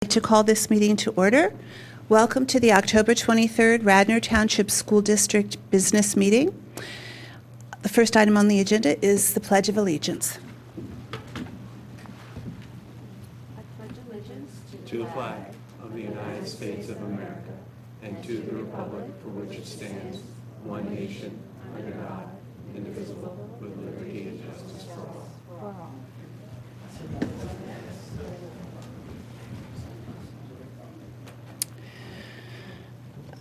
To call this meeting to order. Welcome to the October 23rd Radnor Township School District Business Meeting. The first item on the agenda is the Pledge of Allegiance. I pledge allegiance to the flag of the United States of America and to the republic for which it stands, one nation, under God, indivisible, with liberty and justice for all.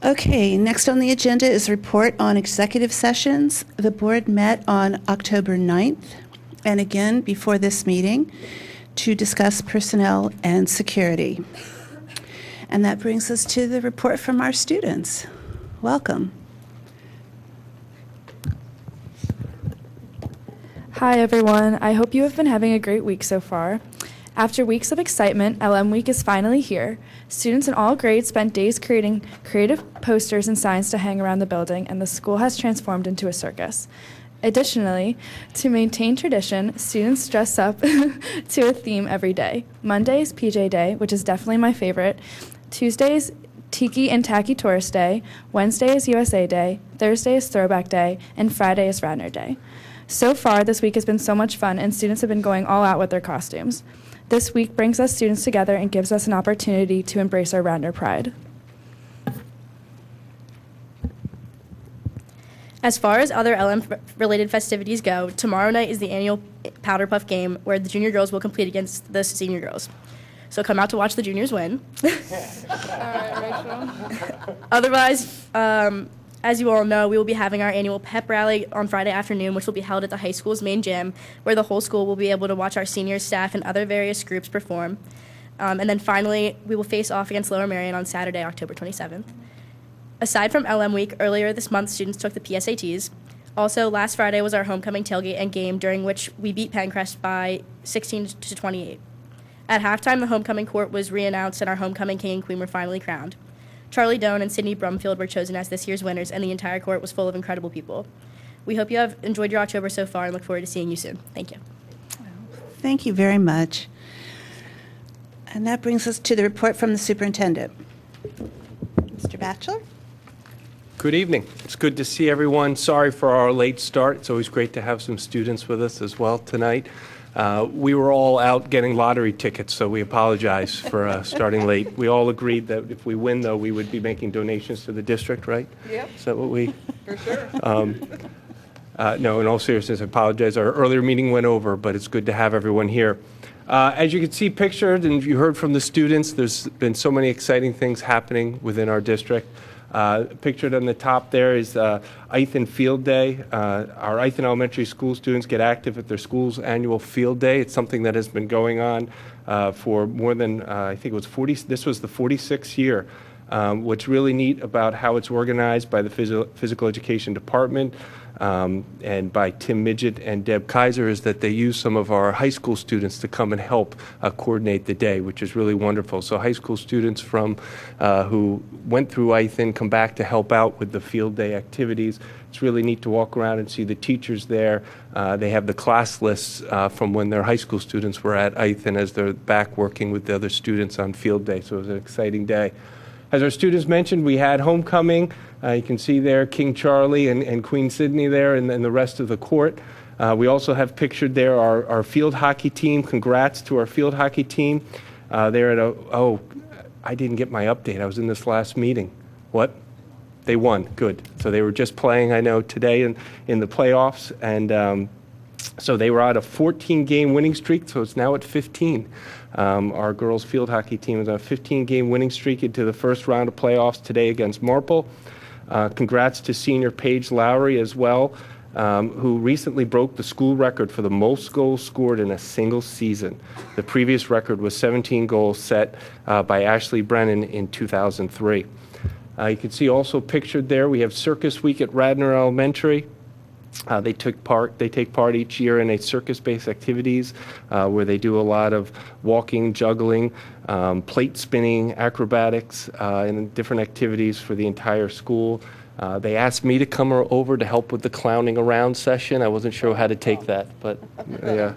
Okay, next on the agenda is a report on executive sessions. The board met on October 9th and again before this meeting to discuss personnel and security. And that brings us to the report from our students. Welcome. Hi everyone, I hope you have been having a great week so far. After weeks of excitement, LM Week is finally here. Students in all grades spent days creating creative posters and signs to hang around the building, and the school has transformed into a circus. Additionally, to maintain tradition, students dress up to a theme every day. Monday's PJ Day, which is definitely my favorite. Tuesday's Tiki and Tacky Tourist Day. Wednesday is USA Day. Thursday is Throwback Day. And Friday is Radnor Day. So far, this week has been so much fun, and students have been going all out with their costumes. This week brings us students together and gives us an opportunity to embrace our Radnor pride. As far as other LM-related festivities go, tomorrow night is the annual Powder Puff game where the junior girls will compete against the senior girls. So come out to watch the juniors win. All right, Rachel. Otherwise, as you all know, we will be having our annual pep rally on Friday afternoon, which will be held at the high school's main gym, where the whole school will be able to watch our senior staff and other various groups perform. And then finally, we will face off against Lower Merion on Saturday, October 27th. Aside from LM Week, earlier this month, students took the PSATs. Also, last Friday was our homecoming tailgate and game, during which we beat Pencrest by 16-28. At halftime, the homecoming court was re-announced, and our homecoming king and queen were finally crowned. Charlie Doan and Sydney Brumfield were chosen as this year's winners, and the entire court was full of incredible people. We hope you have enjoyed your October so far and look forward to seeing you soon. Thank you. Thank you very much. And that brings us to the report from the superintendent. Mr. Batchelor? Good evening. It's good to see everyone. Sorry for our late start. It's always great to have some students with us as well tonight. We were all out getting lottery tickets, so we apologize for starting late. We all agreed that if we win, though, we would be making donations to the district, right? Yep. Is that what we? For sure. No, in all seriousness, I apologize. Our earlier meeting went over, but it's good to have everyone here. As you can see pictured, and you heard from the students, there's been so many exciting things happening within our district. Pictured on the top there is Ithan Field Day. Our Ithan Elementary School students get active at their school's annual field day. It's something that has been going on for more than, I think it was 40, this was the 46th year. What's really neat about how it's organized by the physical education department and by Tim Midget and Deb Kaiser is that they use some of our high school students to come and help coordinate the day, which is really wonderful. So high school students from who went through Ithan come back to help out with the field day activities. It's really neat to walk around and see the teachers there. They have the class lists from when their high school students were at Ithan as they're back working with the other students on field day. So it was an exciting day. As our students mentioned, we had homecoming. You can see there King Charlie and Queen Sydney there and the rest of the court. We also have pictured there our field hockey team. Congrats to our field hockey team. They're at I didn't get my update. I was in this last meeting. What? They won. Good. So they were just playing, I know, today in the playoffs. And so they were on a 14-game winning streak, so it's now at 15. Our girls' field hockey team is on a 15-game winning streak into the first round of playoffs today against Marple. Congrats to senior Paige Lowry as well, who recently broke the school record for the most goals scored in a single season. The previous record was 17 goals set by Ashley Brennan in 2003. You can see also pictured there, we have Circus Week at Radnor Elementary. They take part each year in a circus-based activities where they do a lot of walking, juggling, plate spinning, acrobatics, and different activities for the entire school. They asked me to come over to help with the clowning around session. I wasn't sure how to take that, but yeah.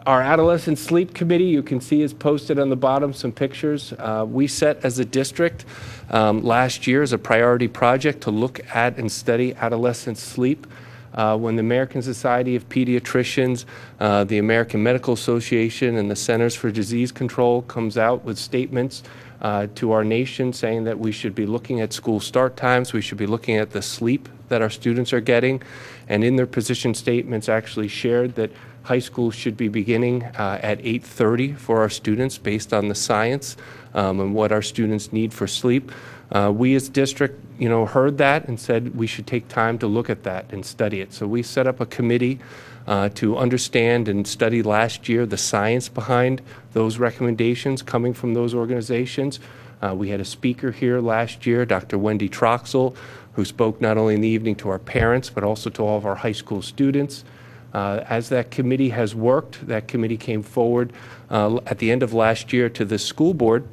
Our Adolescent Sleep Committee, you can see, is posted on the bottom, some pictures. We set as a district last year as a priority project to look at and study adolescent sleep. When the American Society of Pediatricians, the American Medical Association, and the Centers for Disease Control comes out with statements to our nation saying that we should be looking at school start times, we should be looking at the sleep that our students are getting, and in their position statements actually shared that high school should be beginning at 8:30 for our students based on the science and what our students need for sleep. We as district, heard that and said we should take time to look at that and study it. So we set up a committee to understand and study last year the science behind those recommendations coming from those organizations. We had a speaker here last year, Dr. Wendy Troxel, who spoke not only in the evening to our parents, but also to all of our high school students. As that committee has worked, that committee came forward at the end of last year to the school board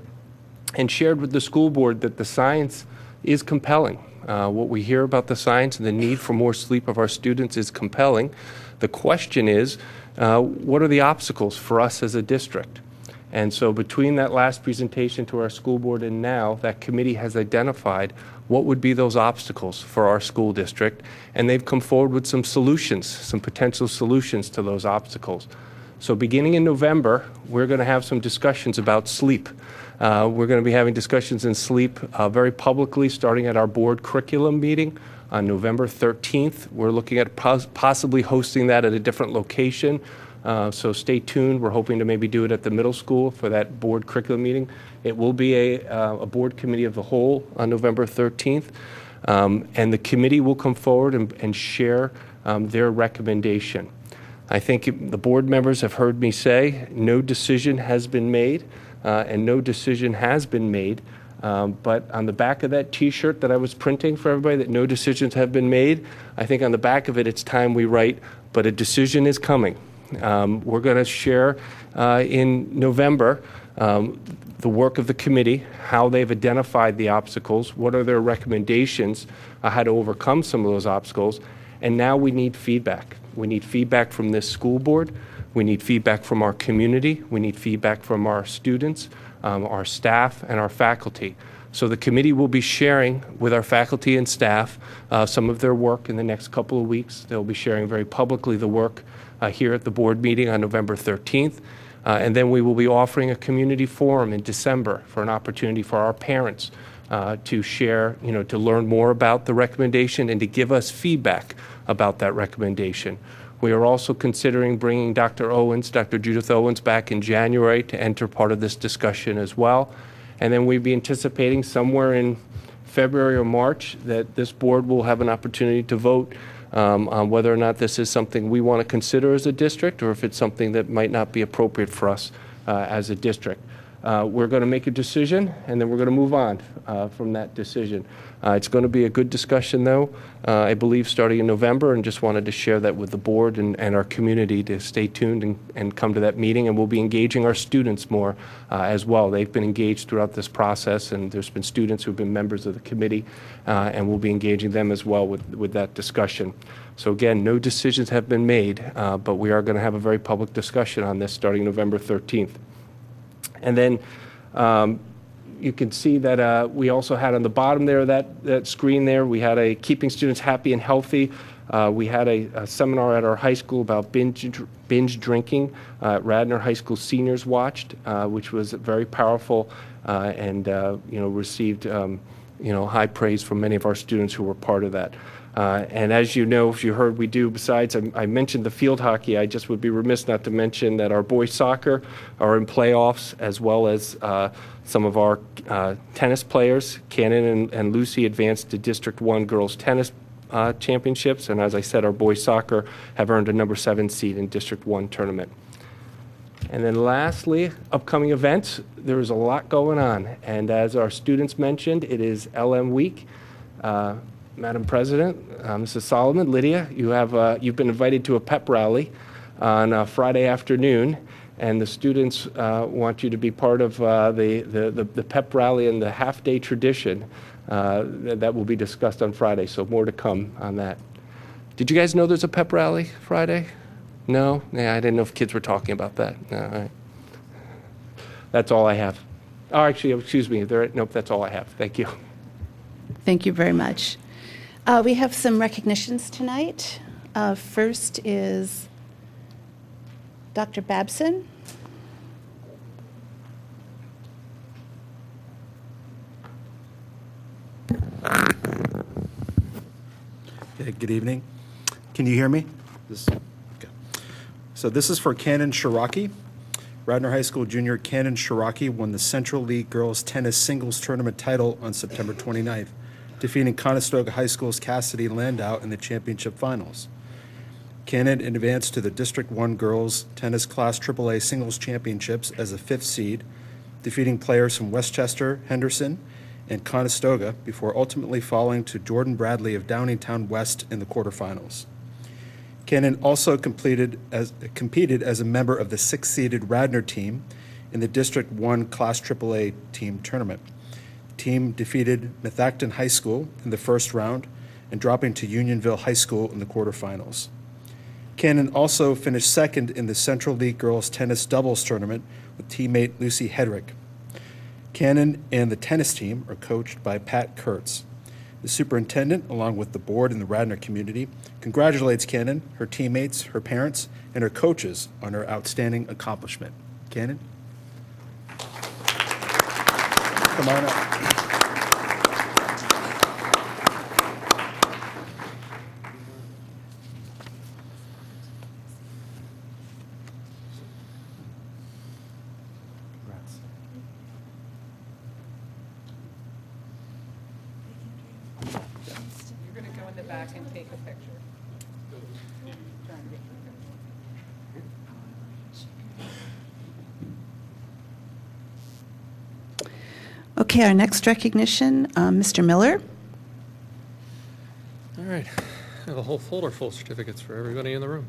and shared with the school board that the science is compelling. What we hear about the science and the need for more sleep of our students is compelling. The question is, what are the obstacles for us as a district? And so between that last presentation to our school board and now, that committee has identified what would be those obstacles for our school district, and they've come forward with some solutions, some potential solutions to those obstacles. So beginning in November, we're going to have some discussions about sleep. We're going to be having discussions in sleep very publicly, starting at our board curriculum meeting on November 13th. We're looking at possibly hosting that at a different location. So stay tuned. We're hoping to maybe do it at the middle school for that board curriculum meeting. It will be a board committee of the whole on November 13th. And the committee will come forward and share their recommendation. I think the board members have heard me say no decision has been made, and no decision has been made. But on the back of that T-shirt that I was printing for everybody, that no decisions have been made, I think on the back of it, it's time we write, but a decision is coming. We're going to share in November the work of the committee, how they've identified the obstacles, what are their recommendations, how to overcome some of those obstacles, and now we need feedback. We need feedback from this school board. We need feedback from our community. We need feedback from our students, our staff, and our faculty. So the committee will be sharing with our faculty and staff some of their work in the next couple of weeks. They'll be sharing very publicly the work here at the board meeting on November 13th. And then we will be offering a community forum in December for an opportunity for our parents to share, to learn more about the recommendation and to give us feedback about that recommendation. We are also considering bringing Dr. Judith Owens, back in January to enter part of this discussion as well. And then we'd be anticipating somewhere in February or March that this board will have an opportunity to vote on whether or not this is something we want to consider as a district or if it's something that might not be appropriate for us as a district. We're going to make a decision, and then we're going to move on from that decision. It's going to be a good discussion, though, I believe, starting in November, and just wanted to share that with the board and our community to stay tuned and come to that meeting. And we'll be engaging our students more as well. They've been engaged throughout this process, and there's been students who've been members of the committee, and we'll be engaging them as well with that discussion. So again, no decisions have been made, but we are going to have a very public discussion on this starting November 13th. And then you can see that we also had on the bottom there, that screen there, we had a Keeping Students Happy and Healthy. We had a seminar at our high school about binge drinking. Radnor High School seniors watched, which was very powerful and received high praise from many of our students who were part of that. And as you know, if you heard, we do, besides, I mentioned the field hockey, I just would be remiss not to mention that our boys soccer are in playoffs, as well as some of our tennis players. Kanon and Lucy advanced to District 1 girls tennis championships. And as I said, our boys soccer have earned a number 7 seed in District 1 tournament. And then lastly, upcoming events. There is a lot going on. And as our students mentioned, it is LM Week. Madam President, Mrs. Solomon, Lydia, you've been invited to a pep rally on Friday afternoon, and the students want you to be part of the pep rally and the half-day tradition that will be discussed on Friday, so more to come on that. Did you guys know there's a pep rally Friday? No? Yeah, I didn't know if kids were talking about that. No, all right. That's all I have. Oh, actually, excuse me. Nope, that's all I have. Thank you. Thank you very much. We have some recognitions tonight. First is Dr. Babson. Okay, good evening. Can you hear me? Okay. So this is for Kanon Ciarrocchi. Radnor High School junior Kanon Ciarrocchi won the Central League Girls Tennis Singles Tournament title on September 29th, defeating Conestoga High School's Cassidy Landau in the championship finals. Kanon advanced to the District 1 Girls Tennis Class AAA Singles Championships as a 5th seed, defeating players from Westchester, Henderson, and Conestoga before ultimately falling to Jordan Bradley of Downingtown West in the quarterfinals. Kanon also competed as a member of the 6th-seeded Radnor team in the District 1 Class AAA team tournament. The team defeated Methacton High School in the first round and dropping to Unionville High School in the quarterfinals. Kanon also finished second in the Central League Girls Tennis Doubles Tournament with teammate Lucy Hedrick. Kanon and the tennis team are coached by Pat Kurtz. The superintendent, along with the board and the Radnor community, congratulates Kanon, her teammates, her parents, and her coaches on her outstanding accomplishment. Kanon? Come on up. You're going to go in the back and take a picture. Okay, our next recognition, Mr. Miller. All right. I have a whole folder full of certificates for everybody in the room.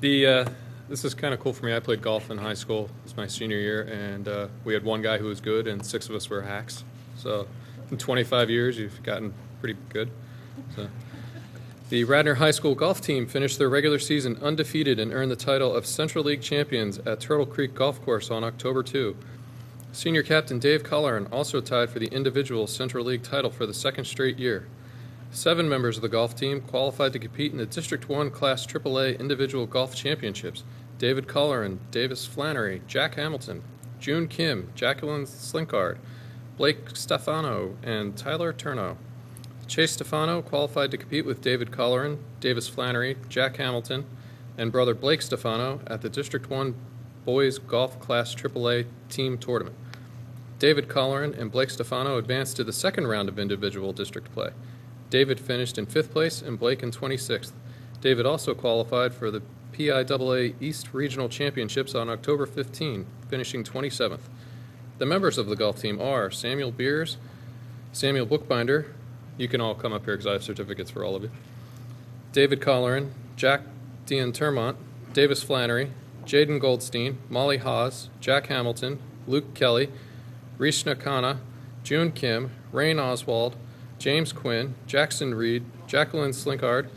This is kind of cool for me. I played golf in high school. It was my senior year, and we had one guy who was good, and 6 of us were hacks. So in 25 years, you've gotten pretty good. So the Radnor High School golf team finished their regular season undefeated and earned the title of Central League champions at Turtle Creek Golf Course on October 2. Senior captain Dave Colleran also tied for the individual Central League title for the 2nd straight year. 7 members of the golf team qualified to compete in the District 1 Class AAA Individual Golf Championships. David Colleran, Davis Flannery, Jack Hamilton, June Kim, Jacqueline Slinkard, Blake Stefano, and Tyler Turno. Chase Stefano qualified to compete with David Colleran, Davis Flannery, Jack Hamilton, and brother Blake Stefano at the District 1 Boys Golf Class AAA Team Tournament. David Colleran and Blake Stefano advanced to the 2nd round of individual district play. David finished in 5th place and Blake in 26th. David also qualified for the PIAA East Regional Championships on October 15, finishing 27th. The members of the golf team are Samuel Beers, Samuel Bookbinder, you can all come up here because I have certificates for all of you, David Colleran, Jack Termont, Davis Flannery, Jaden Goldstein, Molly Haas, Jack Hamilton, Luke Kelly, Rishna Khanna, June Kim, Rain Oswald, James Quinn, Jackson Reed, Jacqueline Slinkard,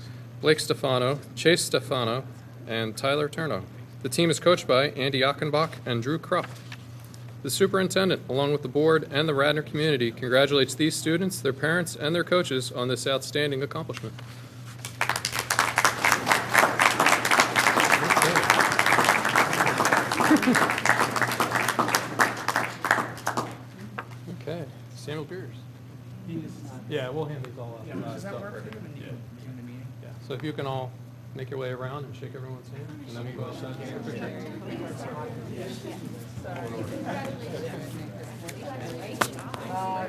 Blake Stefano, Chase Stefano, and Tyler Turno. The team is coached by Andy Achenbach and Drew Krupp. The superintendent, along with the board and the Radnor community, congratulates these students, their parents, and their coaches on this outstanding accomplishment. Okay, Samuel Beers. Yeah, we'll hand these all out. Yeah. So if you can all make your way around and shake everyone's hand, and then we'll go outside.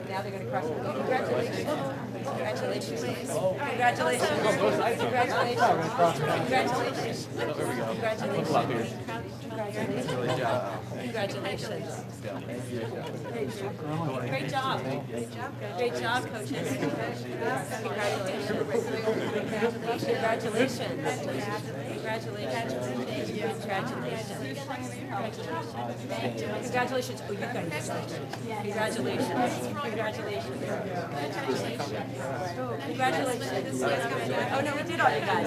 Now they're going to cross the road. Congratulations. Congratulations. Congratulations. Congratulations. Congratulations. Congratulations. Congratulations. Great job. Great job, coaches. Congratulations. Congratulations. Congratulations. Congratulations. Oh, you got it. Congratulations. Congratulations. Congratulations. Oh, no, we did all you guys.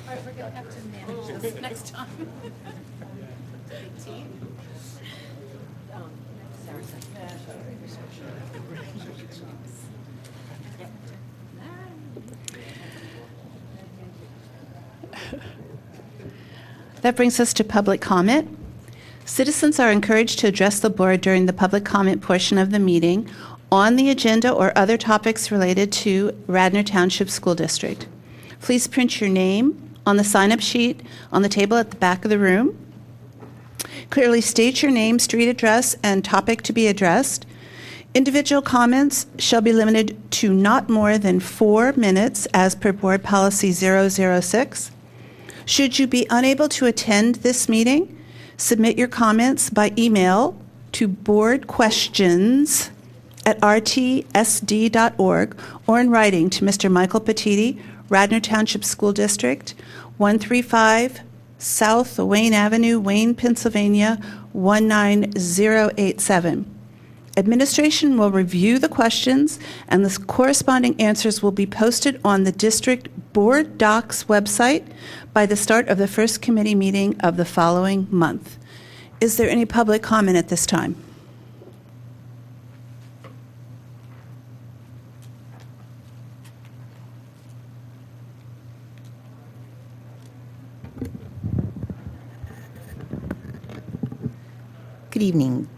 All right, we're going to have to manage this next time. Big team. That brings us to public comment. Citizens are encouraged to address the board during the public comment portion of the meeting on the agenda or other topics related to Radnor Township School District. Please print your name on the sign-up sheet on the table at the back of the room. Clearly state your name, street address, and topic to be addressed. Individual comments shall be limited to not more than 4 minutes as per Board Policy 006. Should you be unable to attend this meeting, submit your comments by email to boardquestions@rtsd.org or in writing to Mr. Michael Petiti, Radnor Township School District, 135 South Wayne Avenue, Wayne, Pennsylvania, 19087. Administration will review the questions, and the corresponding answers will be posted on the district board docs website by the start of the first committee meeting of the following month. Is there any public comment at this time? Good evening.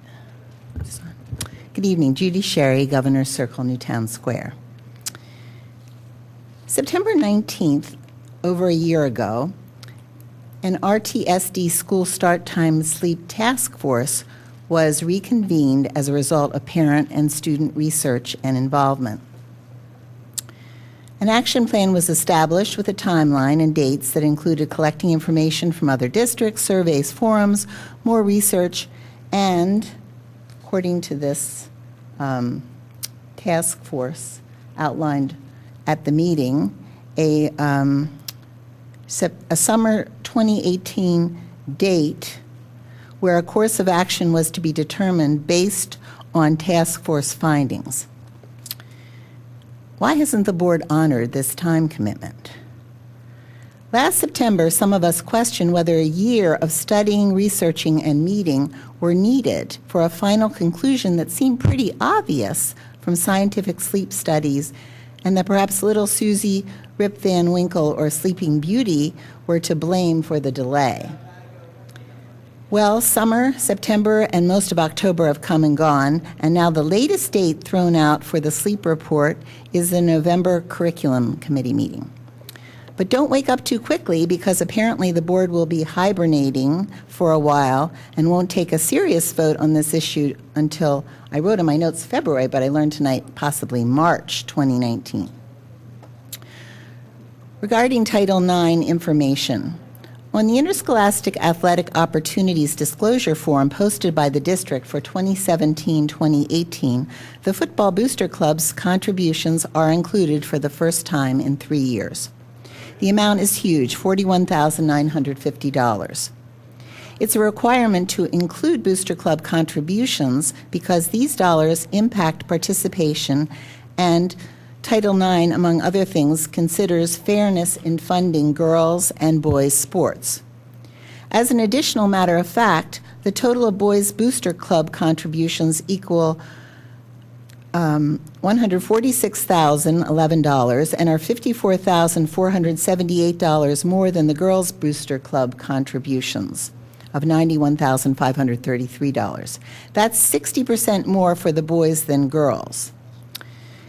Good evening, Judy Sherry, Governor's Circle, Newtown Square. September 19th, over a year ago, an RTSD school start time sleep task force was reconvened as a result of parent and student research and involvement. An action plan was established with a timeline and dates that included collecting information from other districts, surveys, forums, more research, and according to this task force outlined at the meeting, a summer 2018 date where a course of action was to be determined based on task force findings. Why hasn't the board honored this time commitment? Last September, some of us questioned whether a year of studying, researching, and meeting were needed for a final conclusion that seemed pretty obvious from scientific sleep studies, and that perhaps little Susie, Rip Van Winkle, or Sleeping Beauty were to blame for the delay. Well, summer, September, and most of October have come and gone, and now the latest date thrown out for the sleep report is the November Curriculum Committee meeting. But don't wake up too quickly, because apparently the board will be hibernating for a while and won't take a serious vote on this issue until, I wrote in my notes February, but I learned tonight possibly March 2019. Regarding Title IX information, on the Interscholastic Athletic Opportunities Disclosure Form posted by the district for 2017-2018, the Football Booster Club's contributions are included for the first time in 3 years. The amount is huge, $41,950. It's a requirement to include Booster Club contributions because these dollars impact participation, and Title IX, among other things, considers fairness in funding girls' and boys' sports. As an additional matter of fact, the total of boys' Booster Club contributions equal $146,011 and are $54,478 more than the Girls Booster Club contributions of $91,533. That's 60% more for the boys than girls.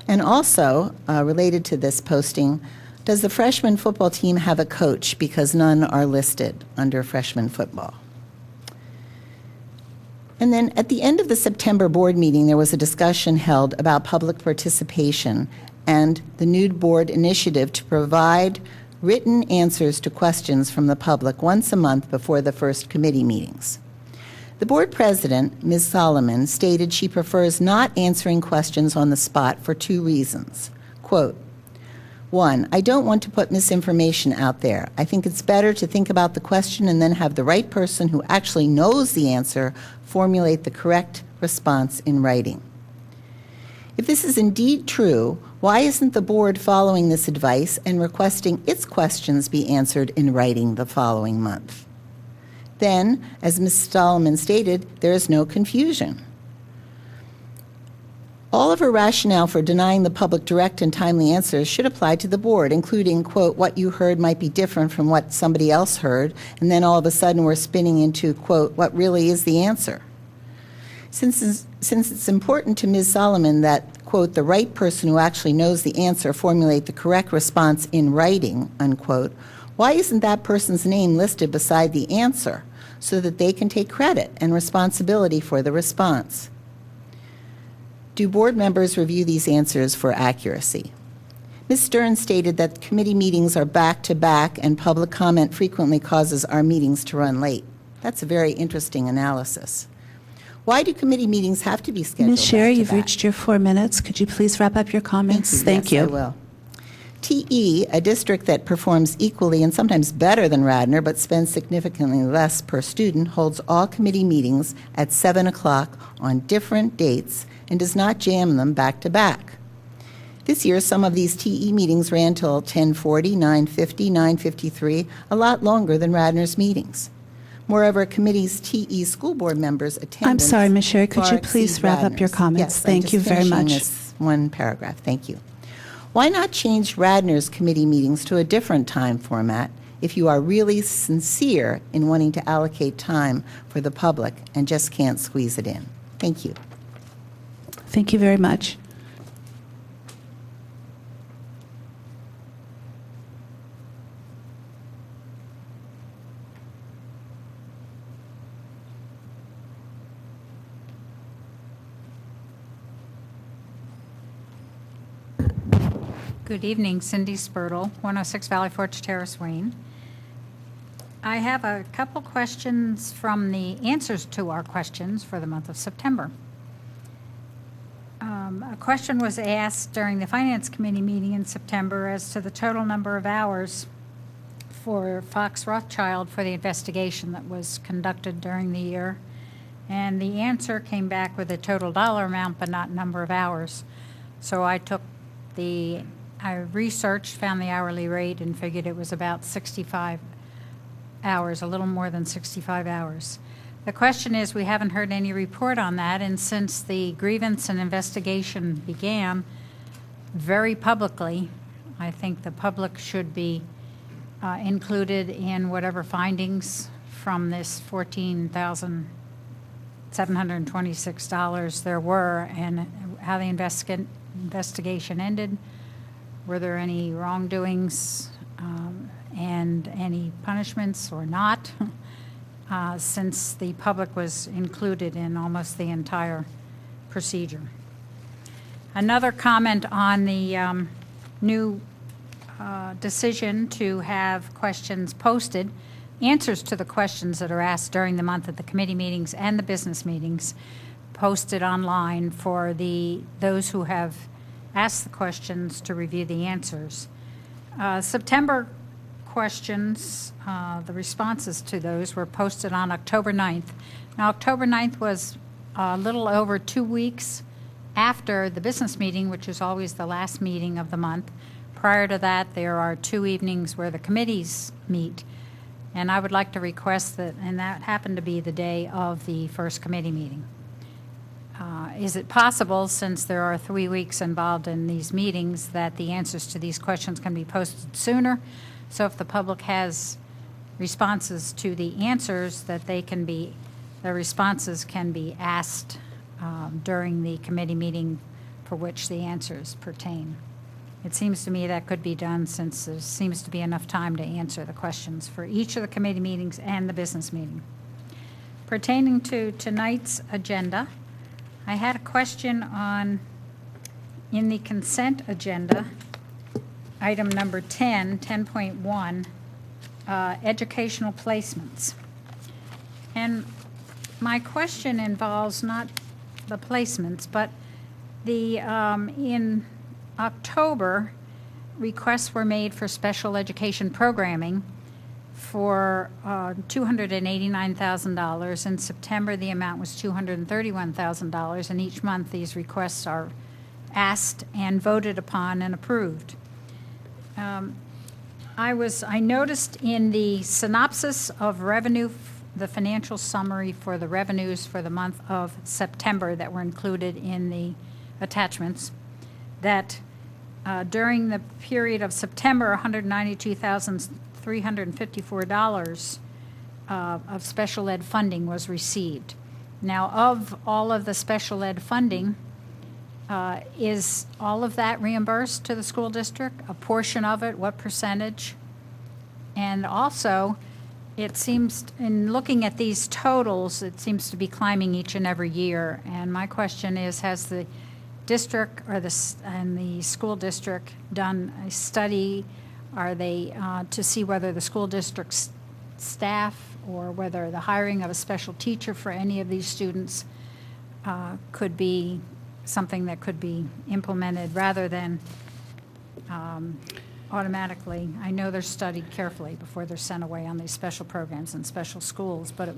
And also, related to this posting, does the freshman football team have a coach, because none are listed under freshman football? And then at the end of the September board meeting, there was a discussion held about public participation and the new board initiative to provide written answers to questions from the public once a month before the first committee meetings. The board president, Ms. Solomon, stated she prefers not answering questions on the spot for 2 reasons. Quote, 1, I don't want to put misinformation out there. I think it's better to think about the question and then have the right person who actually knows the answer formulate the correct response in writing. If this is indeed true, why isn't the board following this advice and requesting its questions be answered in writing the following month? Then, as Ms. Solomon stated, there is no confusion. All of her rationale for denying the public direct and timely answers should apply to the board, including, quote, what you heard might be different from what somebody else heard, and then all of a sudden we're spinning into, quote, what really is the answer. Since it's important to Ms. Solomon that, quote, the right person who actually knows the answer formulate the correct response in writing, unquote, why isn't that person's name listed beside the answer so that they can take credit and responsibility for the response? Do board members review these answers for accuracy? Ms. Stern stated that committee meetings are back-to-back and public comment frequently causes our meetings to run late. That's a very interesting analysis. Why do committee meetings have to be scheduled Ms. Sherry, you've back-to-back? reached your 4 minutes. Could you please wrap up your comments? Thank you. Yes, I will. TE, a district that performs equally and sometimes better than Radnor but spends significantly less per student, holds all committee meetings at 7 o'clock on different dates and does not jam them back to back. This year, some of these TE meetings ran till 10:40, 9:50, 9:53, a lot longer than Radnor's meetings. Moreover, committee's TE school board members' attendance I'm sorry, Ms. Sherry, could far you please exceed wrap up your Radnor's. comments? Yes, Thank I'm you just very finishing much. this one paragraph. Thank you. Why not change Radnor's committee meetings to a different time format if you are really sincere in wanting to allocate time for the public and just can't squeeze it in? Thank you. Thank you very much. Good evening, Cindy Spurtle, 106 Valley Forge Terrace, Wayne. I have a couple questions from the answers to our questions for the month of September. A question was asked during the Finance Committee meeting in September as to the total number of hours for Fox Rothschild for the investigation that was conducted during the year. And the answer came back with a total dollar amount, but not number of hours. So I researched, found the hourly rate, and figured it was about 65 hours, a little more than 65 hours. The question is, we haven't heard any report on that, and since the grievance and investigation began very publicly, I think the public should be included in whatever findings from this $14,726 there were, and how the investigation ended. Were there any wrongdoings and any punishments or not? Since the public was included in almost the entire procedure. Another comment on the new decision to have questions posted, answers to the questions that are asked during the month at the committee meetings and the business meetings, posted online for those who have asked the questions to review the answers. September questions, the responses to those were posted on October 9th. Now, October 9th was a little over 2 weeks after the business meeting, which is always the last meeting of the month. Prior to that, there are 2 evenings where the committees meet. And I would like to request that, and that happened to be the day of the first committee meeting. Is it possible, since there are 3 weeks involved in these meetings, that the answers to these questions can be posted sooner? So if the public has responses to the answers, that the responses can be asked during the committee meeting for which the answers pertain. It seems to me that could be done, since there seems to be enough time to answer the questions for each of the committee meetings and the business meeting. Pertaining to tonight's agenda, I had a question in the consent agenda, item number 10.1, educational placements. And my question involves not the placements, but in October, requests were made for special education programming for $289,000. In September, the amount was $231,000, and each month these requests are asked and voted upon and approved. I noticed in the synopsis of revenue, the financial summary for the revenues for the month of September that were included in the attachments, that during the period of September, $192,354 of special ed funding was received. Now, of all of the special ed funding, is all of that reimbursed to the school district? A portion of it, what percentage? And also, it seems, in looking at these totals, it seems to be climbing each and every year. And my question is, has the district or the school district done a study? Are they to see whether the school district's staff or whether the hiring of a special teacher for any of these students could be something that could be implemented rather than automatically? I know they're studied carefully before they're sent away on these special programs and special schools, but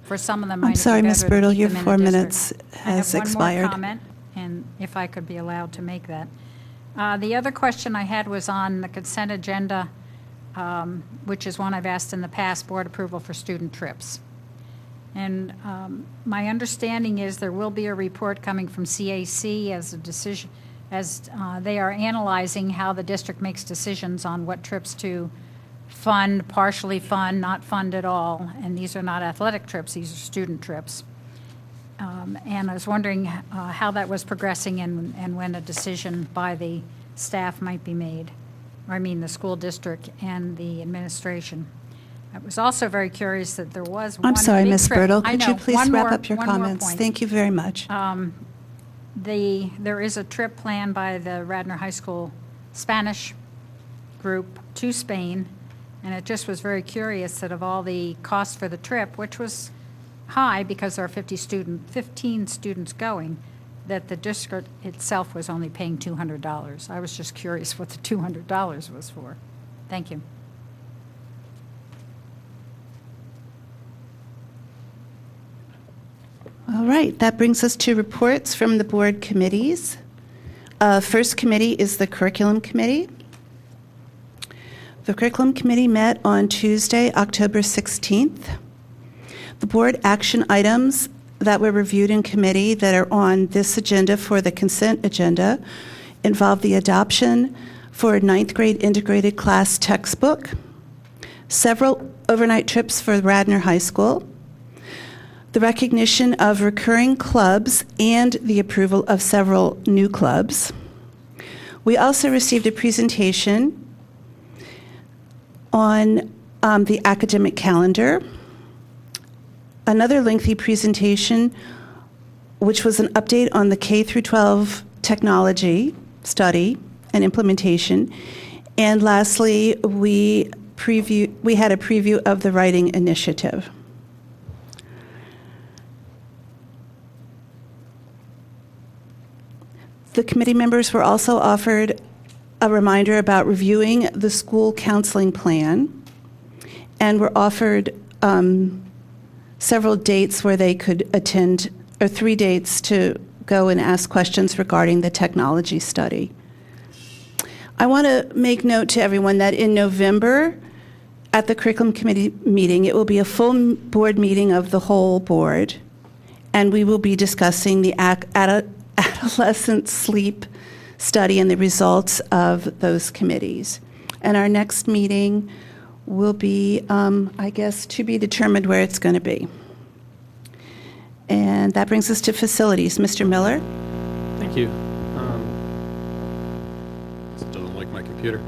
for some of them, I'm sorry, Ms. better to Bertle, keep your them in 4 the minutes district. has I have one more expired. comment, and if I could be allowed to make that. The other question I had was on the consent agenda, which is one I've asked in the past, board approval for student trips. And my understanding is there will be a report coming from CAC as a decision, as they are analyzing how the district makes decisions on what trips to fund, partially fund, not fund at all. And these are not athletic trips, these are student trips. And I was wondering how that was progressing and when a decision by the staff might be made, or I mean the school district and the administration. I was also very curious that there was one I'm sorry, big Ms. trip. Bertle, I could know, you please one wrap more- up your one more comments? point. Thank you very much. There is a trip planned by the Radnor High School Spanish group to Spain, and it just was very curious that of all the costs for the trip, which was high because there are 15 students going, that the district itself was only paying $200. I was just curious what the $200 was for. Thank you. All right, that brings us to reports from the board committees. First committee is the Curriculum Committee. The Curriculum Committee met on Tuesday, October 16th. The board action items that were reviewed in committee that are on this agenda for the consent agenda involve the adoption for a 9th grade integrated class textbook, several overnight trips for Radnor High School, the recognition of recurring clubs, and the approval of several new clubs. We also received a presentation on the academic calendar, another lengthy presentation, which was an update on the K through 12 technology study and implementation, and lastly, we had a preview of the writing initiative. The committee members were also offered a reminder about reviewing the school counseling plan, and were offered several dates where they could attend, or 3 dates to go and ask questions regarding the technology study. I want to make note to everyone that in November, at the Curriculum Committee meeting, it will be a full board meeting of the whole board, and we will be discussing the adolescent sleep study and the results of those committees. And our next meeting will be, I guess, to be determined where it's going to be. And that brings us to facilities. Mr. Miller? Thank you. This doesn't like my computer.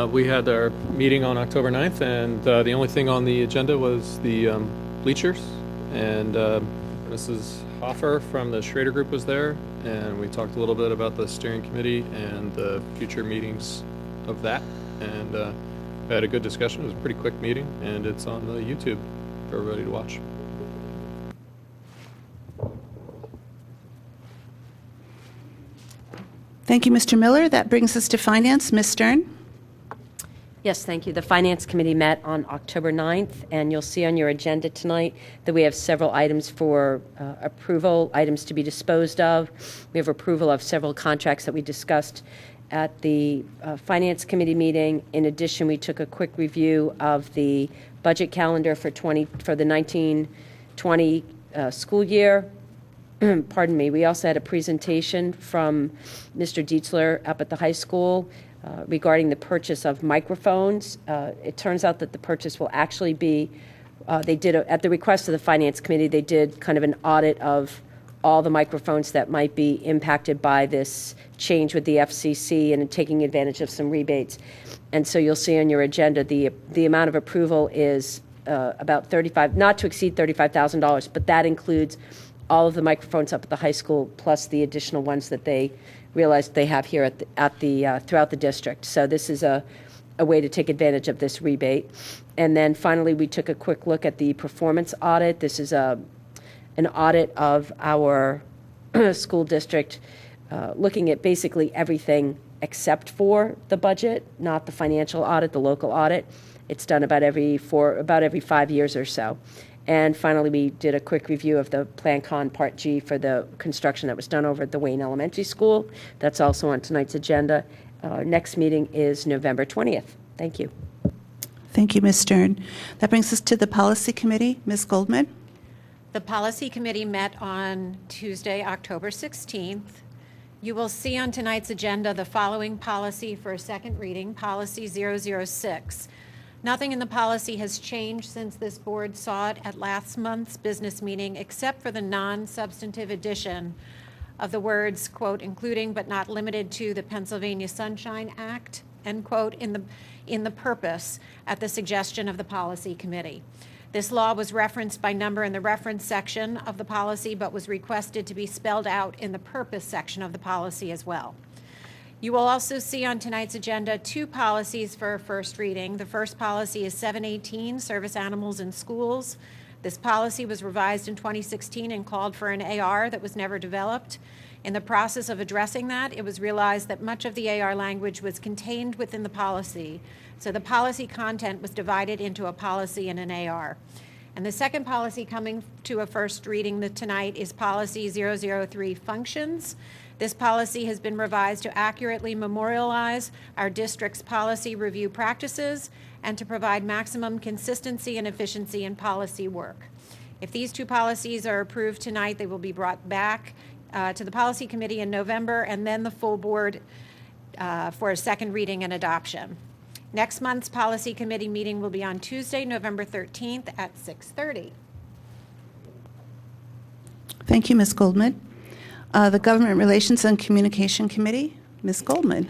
We had our meeting on October 9th, and the only thing on the agenda was the bleachers. And Mrs. Hoffer from the Schrader Group was there, and we talked a little bit about the steering committee and the future meetings of that. And we had a good discussion. It was a pretty quick meeting, and it's on the YouTube for everybody to watch. Thank you, Mr. Miller. That brings us to Finance. Ms. Stern. Yes, thank you. The Finance Committee met on October 9th, and you'll see on your agenda tonight that we have several items for approval, items to be disposed of. We have approval of several contracts that we discussed at the Finance Committee meeting. In addition, we took a quick review of the budget calendar for the 1920 school year. Pardon me. We also had a presentation from Mr. Dietzler up at the high school regarding the purchase of microphones. It turns out that the purchase will actually be, at the request of the Finance Committee, they did kind of an audit of all the microphones that might be impacted by this change with the FCC and taking advantage of some rebates. And so you'll see on your agenda the amount of approval is about not to exceed $35,000, but that includes all of the microphones up at the high school plus the additional ones that they realized they have here throughout the district. So this is a way to take advantage of this rebate. And then finally, we took a quick look at the performance audit. This is an audit of our school district, looking at basically everything except for the budget, not the financial audit, the local audit. It's done about every 5 years or so. And finally, we did a quick review of the Plan Con Part G for the construction that was done over at the Wayne Elementary School. That's also on tonight's agenda. Our next meeting is November 20th. Thank you. Thank you, Ms. Stern. That brings us to the Policy Committee. Ms. Goldman. The Policy Committee met on Tuesday, October 16th. You will see on tonight's agenda the following policy for a second reading, Policy 006. Nothing in the policy has changed since this board saw it at last month's business meeting, except for the non-substantive addition of the words, quote, including but not limited to the Pennsylvania Sunshine Act, end quote, in the purpose at the suggestion of the Policy Committee. This law was referenced by number in the reference section of the policy, but was requested to be spelled out in the purpose section of the policy as well. You will also see on tonight's agenda 2 policies for first reading. The first policy is 718, Service Animals in Schools. This policy was revised in 2016 and called for an AR that was never developed. In the process of addressing that, it was realized that much of the AR language was contained within the policy, so the policy content was divided into a policy and an AR. And the second policy coming to a first reading tonight is Policy 003, Functions. This policy has been revised to accurately memorialize our district's policy review practices and to provide maximum consistency and efficiency in policy work. If these 2 policies are approved tonight, they will be brought back to the Policy Committee in November and then the full board for a second reading and adoption. Next month's Policy Committee meeting will be on Tuesday, November 13th at 6:30. Thank you, Ms. Goldman. The Government Relations and Communication Committee, Ms. Goldman.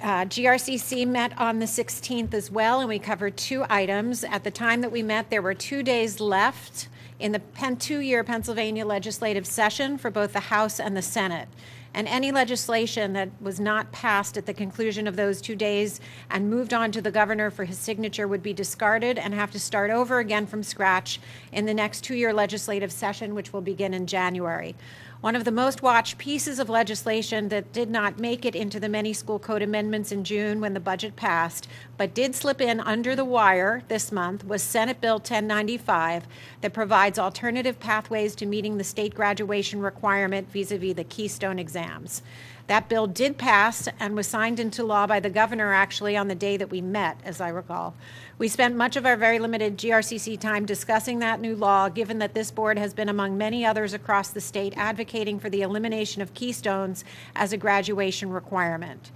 GRCC met on the 16th as well, and we covered 2 items. At the time that we met, there were 2 days left in the 2-year Pennsylvania legislative session for both the House and the Senate. And any legislation that was not passed at the conclusion of those 2 days and moved on to the governor for his signature would be discarded and have to start over again from scratch in the next 2-year legislative session, which will begin in January. One of the most watched pieces of legislation that did not make it into the many school code amendments in June when the budget passed, but did slip in under the wire this month, was Senate Bill 1095 that provides alternative pathways to meeting the state graduation requirement vis-a-vis the Keystone exams. That bill did pass and was signed into law by the governor actually on the day that we met, as I recall. We spent much of our very limited GRCC time discussing that new law, given that this board has been among many others across the state advocating for the elimination of Keystones as a graduation requirement.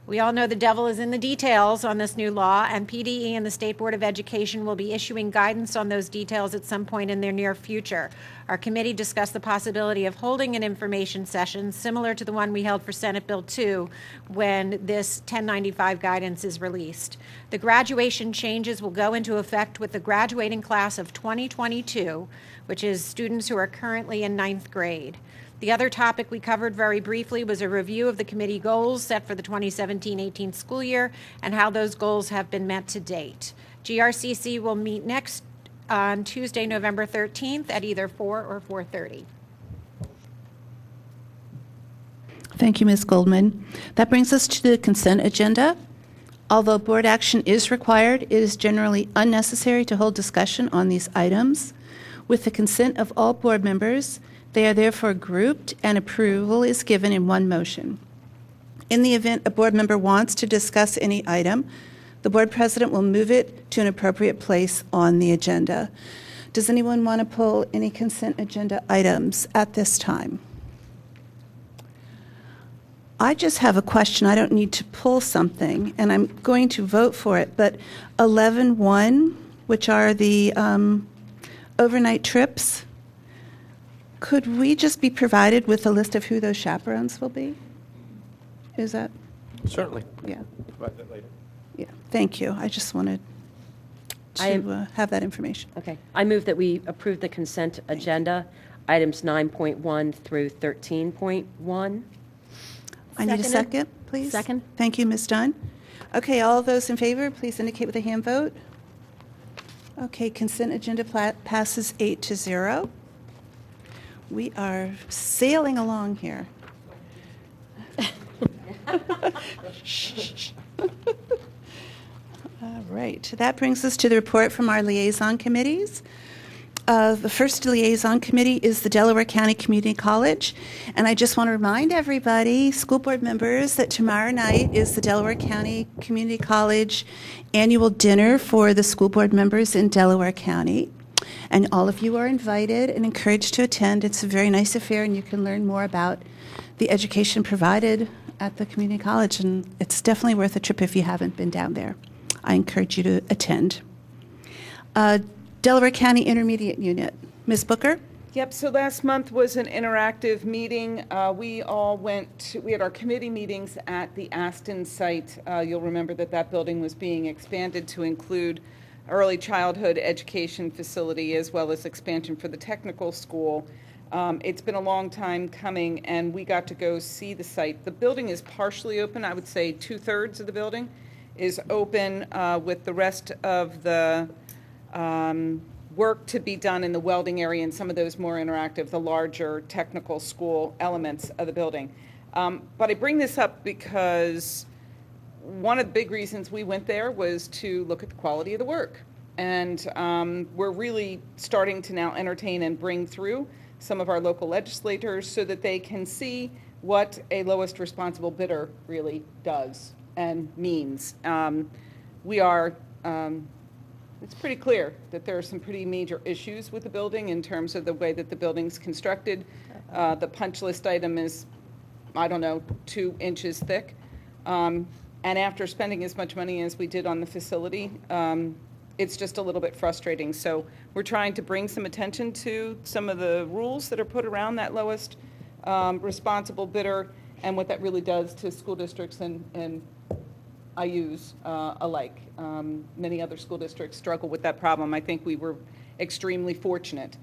We all know the devil is in the details on this new law, and PDE and the State Board of Education will be issuing guidance on those details at some point in their near future. Our committee discussed the possibility of holding an information session similar to the one we held for Senate Bill 2 when this 1095 guidance is released. The graduation changes will go into effect with the graduating class of 2022, which is students who are currently in 9th grade. The other topic we covered very briefly was a review of the committee goals set for the 2017-18 school year and how those goals have been met to date. GRCC will meet next on Tuesday, November 13th at either 4 or 4:30. Thank you, Ms. Goldman. That brings us to the consent agenda. Although board action is required, it is generally unnecessary to hold discussion on these items. With the consent of all board members, they are therefore grouped and approval is given in one motion. In the event a board member wants to discuss any item, the board president will move it to an appropriate place on the agenda. Does anyone want to pull any consent agenda items at this time? I just have a question. I don't need to pull something, and I'm going to vote for it, but 11.1, which are the overnight trips, could we just be provided with a list of who those chaperones will be? Is that? Certainly. Yeah. About that later. Yeah. Thank you. I just wanted to have that information. Okay. I move that we approve the consent agenda, items 9.1 through 13.1. I need a Seconded. second, please. Second. Thank you, Ms. Dunn. Okay, all those in favor, please indicate with a hand vote. Okay, consent agenda passes 8-0. We are sailing along here. All right, that brings us to the report from our liaison committees. The first liaison committee is the Delaware County Community College, and I just want to remind everybody, school board members, that tomorrow night is the Delaware County Community College annual dinner for the school board members in Delaware County, and all of you are invited and encouraged to attend. It's a very nice affair, and you can learn more about the education provided at the community college, and it's definitely worth a trip if you haven't been down there. I encourage you to attend. Delaware County Intermediate Unit. Ms. Booker? Yep, so last month was an interactive meeting. We had our committee meetings at the Aston site. You'll remember that building was being expanded to include early childhood education facility as well as expansion for the technical school. It's been a long time coming, and we got to go see the site. The building is partially open. I would say 2/3 of the building is open, with the rest of the work to be done in the welding area and some of those more interactive, the larger technical school elements of the building. But I bring this up because one of the big reasons we went there was to look at the quality of the work. And we're really starting to now entertain and bring through some of our local legislators so that they can see what a lowest responsible bidder really does and means. It's pretty clear that there are some pretty major issues with the building in terms of the way that the building's constructed. The punch list item is, 2 inches thick. And after spending as much money as we did on the facility, it's just a little bit frustrating. So we're trying to bring some attention to some of the rules that are put around that lowest responsible bidder and what that really does to school districts and IUs alike. Many other school districts struggle with that problem. I think we were extremely fortunate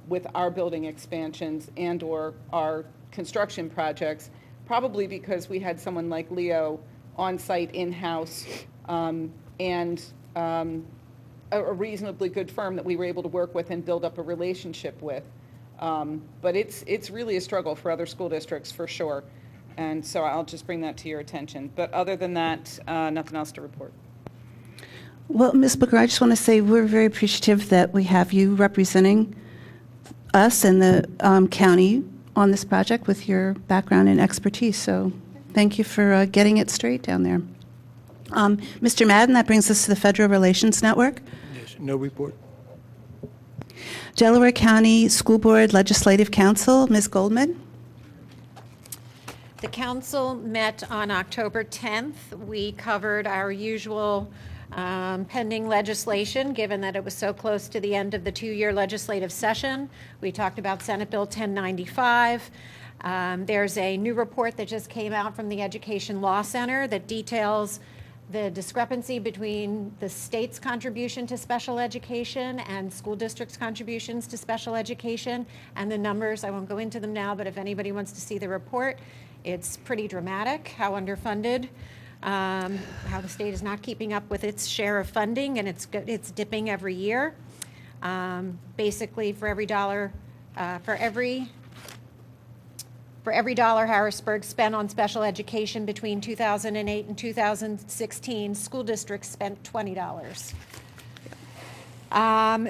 with our building expansions and or our construction projects, probably because we had someone like Leo on site in-house and a reasonably good firm that we were able to work with and build up a relationship with. But it's really a struggle for other school districts for sure. And so I'll just bring that to your attention. But other than that, nothing else to report. Well, Ms. Booker, I just want to say we're very appreciative that we have you representing us and the county on this project with your background and expertise. So thank you for getting it straight down there. Mr. Madden, that brings us to the Federal Relations Network. Yes, no report. Delaware County School Board Legislative Council, Ms. Goldman. The council met on October 10th. We covered our usual pending legislation, given that it was so close to the end of the 2-year legislative session. We talked about Senate Bill 1095. There's a new report that just came out from the Education Law Center that details the discrepancy between the state's contribution to special education and school districts' contributions to special education, and the numbers. I won't go into them now, but if anybody wants to see the report, it's pretty dramatic how underfunded, how the state is not keeping up with its share of funding, and it's dipping every year. Basically, for every dollar, for every For every dollar Harrisburg spent on special education between 2008 and 2016, school districts spent $20.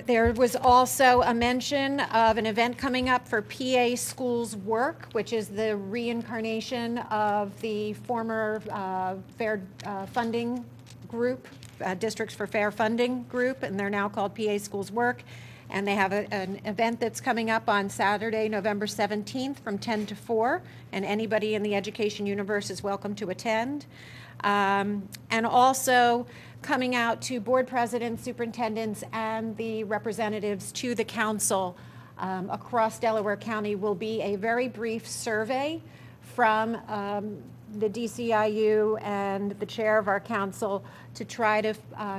There was also a mention of an event coming up for PA Schools Work, which is the reincarnation of the former Fair Funding Group, Districts for Fair Funding Group, and they're now called PA Schools Work. And they have an event that's coming up on Saturday, November 17th from 10 to 4, and anybody in the education universe is welcome to attend. And also coming out to board presidents, superintendents, and the representatives to the council across Delaware County will be a very brief survey from the DCIU and the chair of our council to try to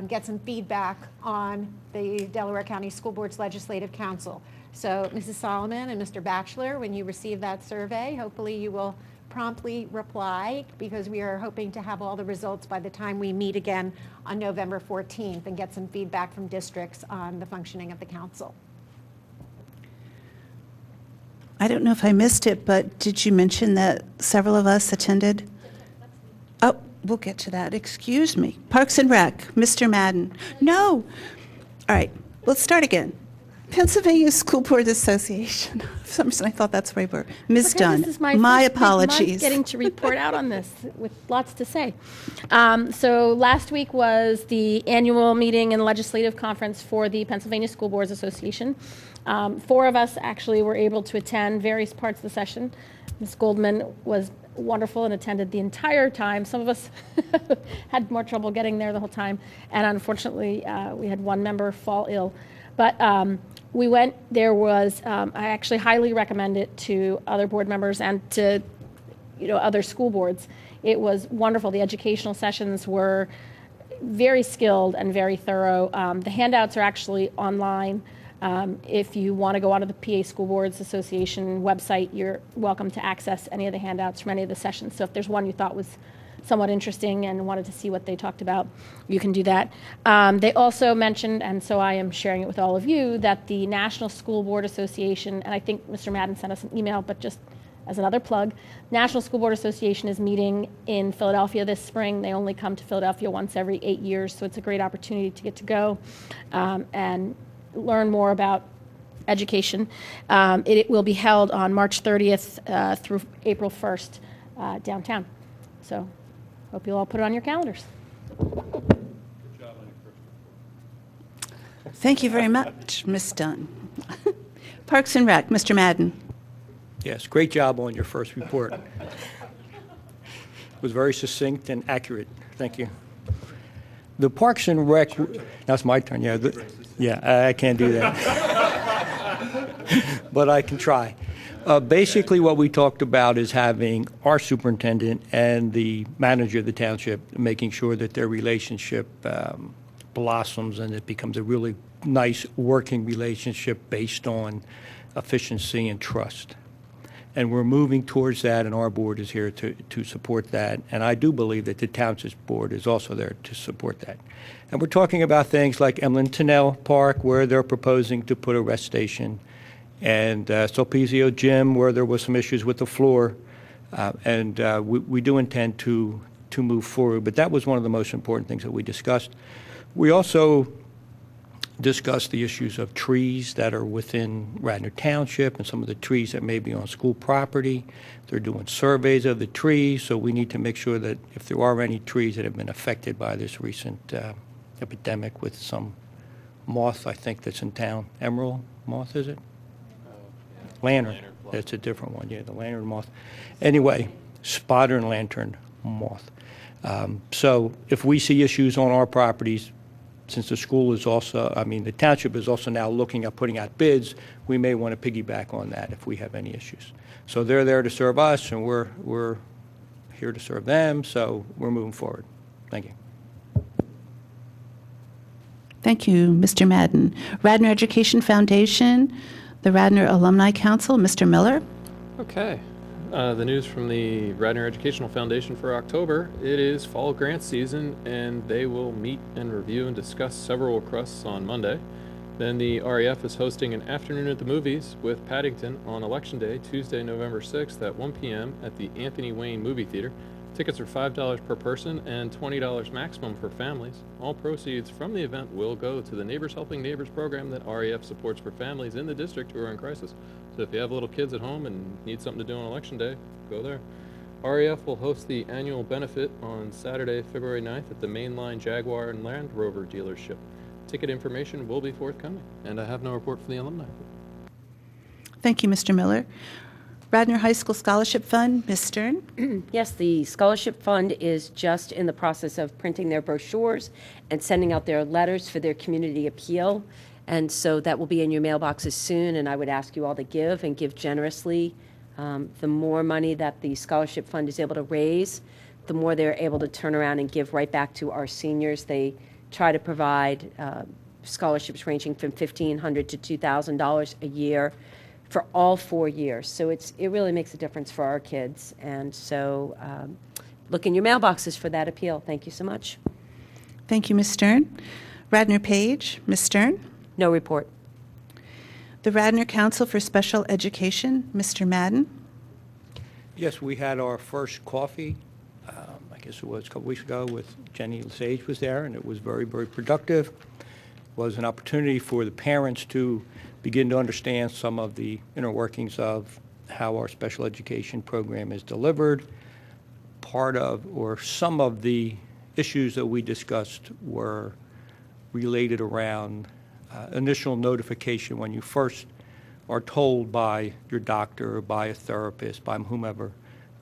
get some feedback on the Delaware County School Board's Legislative Council. So Mrs. Solomon and Mr. Batchelor, when you receive that survey, hopefully you will promptly reply, because we are hoping to have all the results by the time we meet again on November 14th and get some feedback from districts on the functioning of the council. I don't know if I missed it, but did you mention that several of us attended? Oh, we'll get to that. Excuse me. Parks and Rec, Mr. Madden. No. All right, let's start again. Pennsylvania School Board Association. For some reason, I thought that's where we were. Ms. Dunn, This is my my first big month apologies. getting to report out on this with lots to say. So last week was the annual meeting and legislative conference for the Pennsylvania School Boards Association. 4 of us actually were able to attend various parts of the session. Ms. Goldman was wonderful and attended the entire time. Some of us had more trouble getting there the whole time, and unfortunately, we had one member fall ill. But we went. There was. I actually highly recommend it to other board members and to, other school boards. It was wonderful. The educational sessions were very skilled and very thorough. The handouts are actually online. If you want to go onto the PA School Boards Association website, you're welcome to access any of the handouts from any of the sessions. So if there's one you thought was somewhat interesting and wanted to see what they talked about, you can do that. They also mentioned, and so I am sharing it with all of you, that the National School Board Association, and I think Mr. Madden sent us an email, but just as another plug, National School Board Association is meeting in Philadelphia this spring. They only come to Philadelphia once every 8 years, so it's a great opportunity to get to go and learn more about education. It will be held on March 30th through April 1st downtown. So hope you'll all put it on your calendars. Thank you very much, Ms. Dunn. Parks and Rec, Mr. Madden. Yes, great job on your first report. It was very succinct and accurate. Thank you. The Parks and Rec, that's my turn, yeah. I can't do that. But I can try. Basically, what we talked about is having our superintendent and the manager of the township, making sure that their relationship blossoms and it becomes a really nice working relationship based on efficiency and trust. And we're moving towards that, and our board is here to support that. And I do believe that the township board is also there to support that. And we're talking about things like Emlyn Tunnel Park, where they're proposing to put a rest station, and Sulpizio Gym, where there was some issues with the floor. We do intend to move forward. But that was one of the most important things that we discussed. We also discussed the issues of trees that are within Radnor Township and some of the trees that may be on school property. They're doing surveys of the trees, so we need to make sure that if there are any trees that have been affected by this recent epidemic with some moth, I think, that's in town. Emerald moth, is it? Lantern. That's a different one, yeah, the lantern moth. Anyway, spotted and lantern moth. So if we see issues on our properties, since the school is also, the township is also now looking at putting out bids, we may want to piggyback on that if we have any issues. So they're there to serve us, and we're here to serve them, so we're moving forward. Thank you. Thank you, Mr. Madden. Radnor Education Foundation, the Radnor Alumni Council, Mr. Miller. Okay. The news from the Radnor Educational Foundation for October, it is fall grant season, and they will meet and review and discuss several requests on Monday. Then the REF is hosting an afternoon at the movies with Paddington on Election Day, Tuesday, November 6th at 1 p.m. at the Anthony Wayne Movie Theater. Tickets are $5 per person and $20 maximum for families. All proceeds from the event will go to the Neighbors Helping Neighbors program that REF supports for families in the district who are in crisis. So if you have little kids at home and need something to do on Election Day, go there. REF will host the annual benefit on Saturday, February 9th at the Mainline Jaguar and Land Rover dealership. Ticket information will be forthcoming, and I have no report from the alumni. Thank you, Mr. Miller. Radnor High School Scholarship Fund, Ms. Stern. Yes, the scholarship fund is just in the process of printing their brochures and sending out their letters for their community appeal. And so that will be in your mailboxes soon, and I would ask you all to give and give generously. The more money that the scholarship fund is able to raise, the more they're able to turn around and give right back to our seniors. They try to provide scholarships ranging from $1,500 to $2,000 a year for all 4 years. So it really makes a difference for our kids. And so look in your mailboxes for that appeal. Thank you so much. Thank you, Ms. Stern. Radnor Page, Ms. Stern. No report. The Radnor Council for Special Education, Mr. Madden. Yes, we had our first coffee, I guess it was a couple weeks ago, with Jenny Lesage was there, and it was very, very productive. It was an opportunity for the parents to begin to understand some of the inner workings of how our special education program is delivered. Part of, or some of the issues that we discussed were related around initial notification when you first are told by your doctor or by a therapist, by whomever,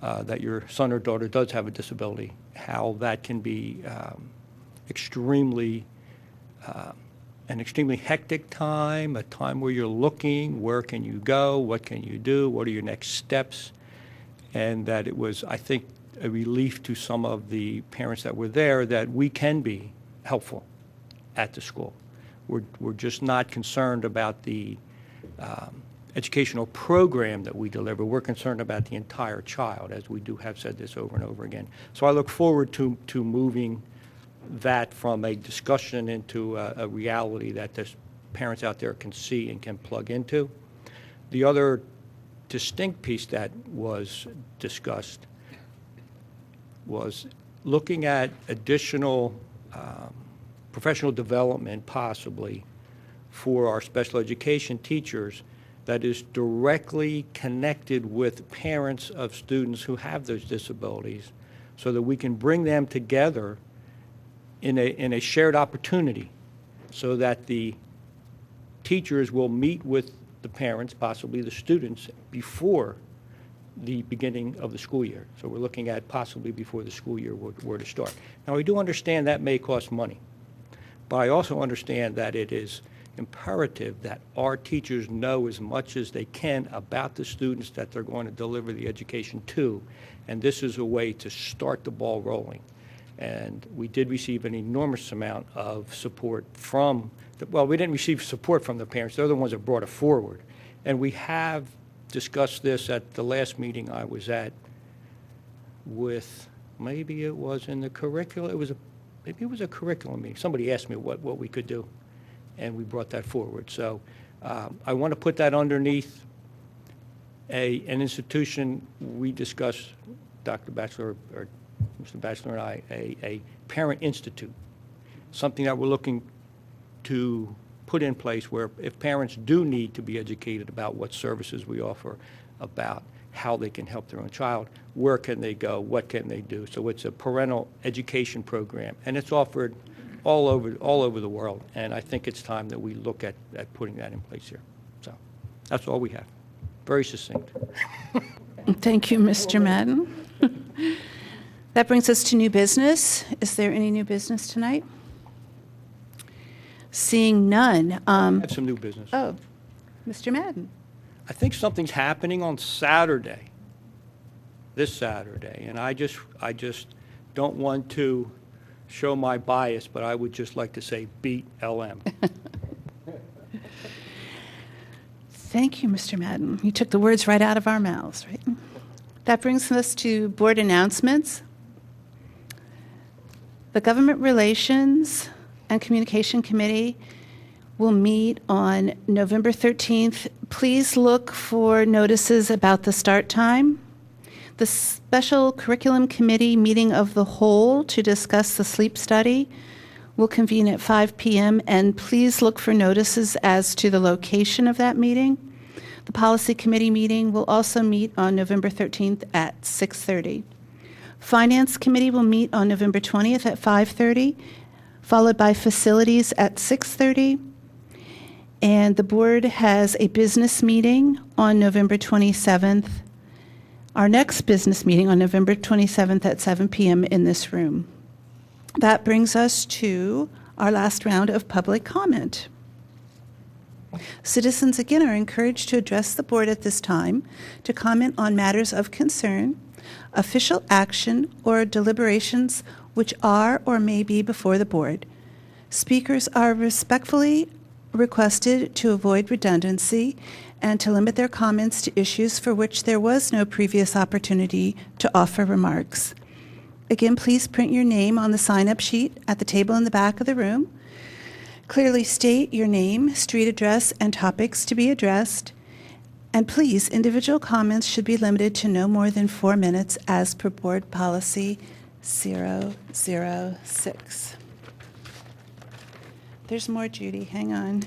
that your son or daughter does have a disability, how that can be an extremely hectic time, a time where you're looking, where can you go, what can you do, what are your next steps, and that it was, I think, a relief to some of the parents that were there that we can be helpful at the school. We're just not concerned about the educational program that we deliver. We're concerned about the entire child, as we do have said this over and over again. So I look forward to moving that from a discussion into a reality that the parents out there can see and can plug into. The other distinct piece that was discussed was looking at additional professional development, possibly, for our special education teachers that is directly connected with parents of students who have those disabilities, so that we can bring them together in a shared opportunity, so that the teachers will meet with the parents, possibly the students, before the beginning of the school year. So we're looking at possibly before the school year were to start. Now, we do understand that may cost money, but I also understand that it is imperative that our teachers know as much as they can about the students that they're going to deliver the education to, and this is a way to start the ball rolling. And we did receive an enormous amount of support from, we didn't receive support from the parents, they're the ones that brought it forward. And we have discussed this at the last meeting I was at with, maybe it was in the curriculum, maybe it was a curriculum meeting. Somebody asked me what we could do, and we brought that forward. So I want to put that underneath an institution. We discussed, Dr. Batchelor, or Mr. Batchelor and I, a parent institute, something that we're looking to put in place where if parents do need to be educated about what services we offer, about how they can help their own child, where can they go, what can they do. So it's a parental education program, and it's offered all over the world, and I think it's time that we look at putting that in place here. So that's all we have. Very succinct. Thank you, Mr. Madden. That brings us to new business. Is there any new business tonight? Seeing none. I have some new business. Oh, Mr. Madden. I think something's happening on Saturday, this Saturday, and I just don't want to show my bias, but I would just like to say beat LM. Thank you, Mr. Madden. You took the words right out of our mouths, right? That brings us to board announcements. The Government Relations and Communication Committee will meet on November 13th. Please look for notices about the start time. The Special Curriculum Committee meeting of the whole to discuss the sleep study will convene at 5 p.m., and please look for notices as to the location of that meeting. The Policy Committee meeting will also meet on November 13th at 6:30. Finance Committee will meet on November 20th at 5:30, followed by Facilities at 6:30. And the board has a business meeting on November 27th. Our next business meeting on November 27th at 7 p.m. in this room. That brings us to our last round of public comment. Citizens again are encouraged to address the board at this time to comment on matters of concern, official action, or deliberations which are or may be before the board. Speakers are respectfully requested to avoid redundancy and to limit their comments to issues for which there was no previous opportunity to offer remarks. Again, please print your name on the sign-up sheet at the table in the back of the room. Clearly state your name, street address, and topics to be addressed. And please, individual comments should be limited to no more than 4 minutes as per Board Policy 006. There's more, Judy. Hang on.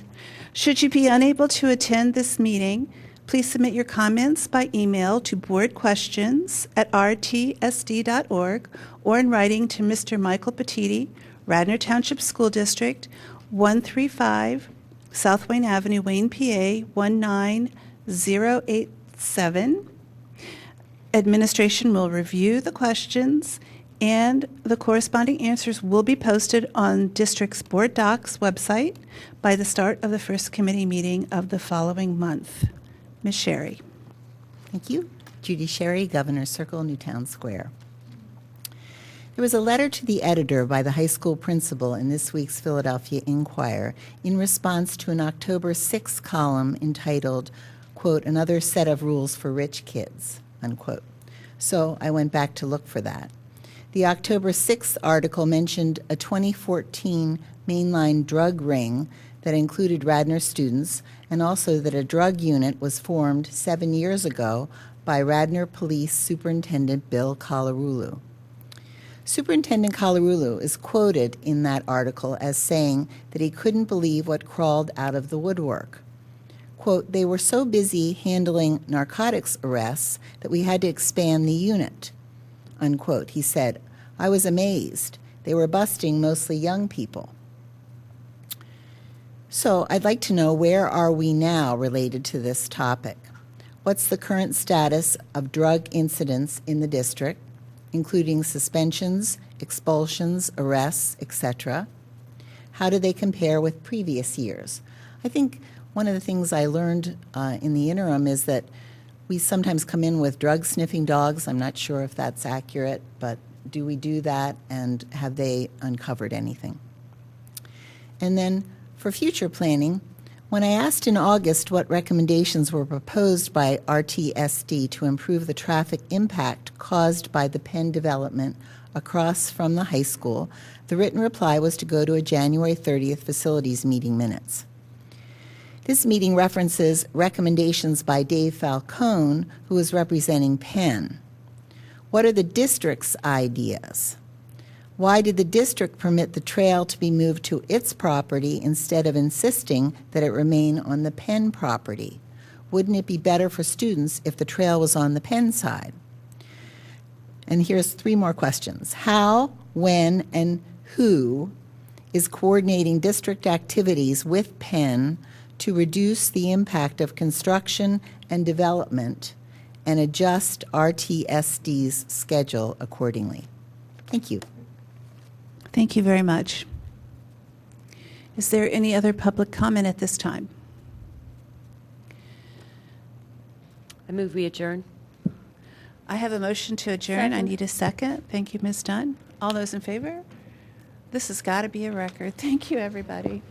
Should you be unable to attend this meeting, please submit your comments by email to boardquestions@rtsd.org or in writing to Mr. Michael Petiti, Radnor Township School District, 135 South Wayne Avenue, Wayne, PA 19087. Administration will review the questions, and the corresponding answers will be posted on District's Board Docs website by the start of the first committee meeting of the following month. Ms. Sherry. Thank you. Judy Sherry, Governor's Circle, Newtown Square. There was a letter to the editor by the high school principal in this week's Philadelphia Inquirer in response to an October 6 column entitled, quote, "Another Set of Rules for Rich Kids," unquote. So I went back to look for that. The October 6th article mentioned a 2014 mainline drug ring that included Radnor students, and also that a drug unit was formed 7 years ago by Radnor Police Superintendent Bill Colarulu. Superintendent Colarulu is quoted in that article as saying that he couldn't believe what crawled out of the woodwork. Quote, "They were so busy handling narcotics arrests that we had to expand the unit," unquote. He said, "I was amazed. They were busting mostly young people." So I'd like to know, where are we now related to this topic? What's the current status of drug incidents in the district, including suspensions, expulsions, arrests, etc.? How do they compare with previous years? I think one of the things I learned in the interim is that we sometimes come in with drug-sniffing dogs. I'm not sure if that's accurate, but do we do that, and have they uncovered anything? And then for future planning, when I asked in August what recommendations were proposed by RTSD to improve the traffic impact caused by the Penn development across from the high school, the written reply was to go to a January 30th facilities meeting minutes. This meeting references recommendations by Dave Falcone, who is representing Penn. What are the district's ideas? Why did the district permit the trail to be moved to its property instead of insisting that it remain on the Penn property? Wouldn't it be better for students if the trail was on the Penn side? And here's 3 more questions. How, when, and who is coordinating district activities with Penn to reduce the impact of construction and development and adjust RTSD's schedule accordingly? Thank you. Thank you very much. Is there any other public comment at this time? I move we adjourn. I have a motion to adjourn. I Second. need a second. Thank you, Ms. Dunn. All those in favor? This has got to be a record. Thank you, everybody.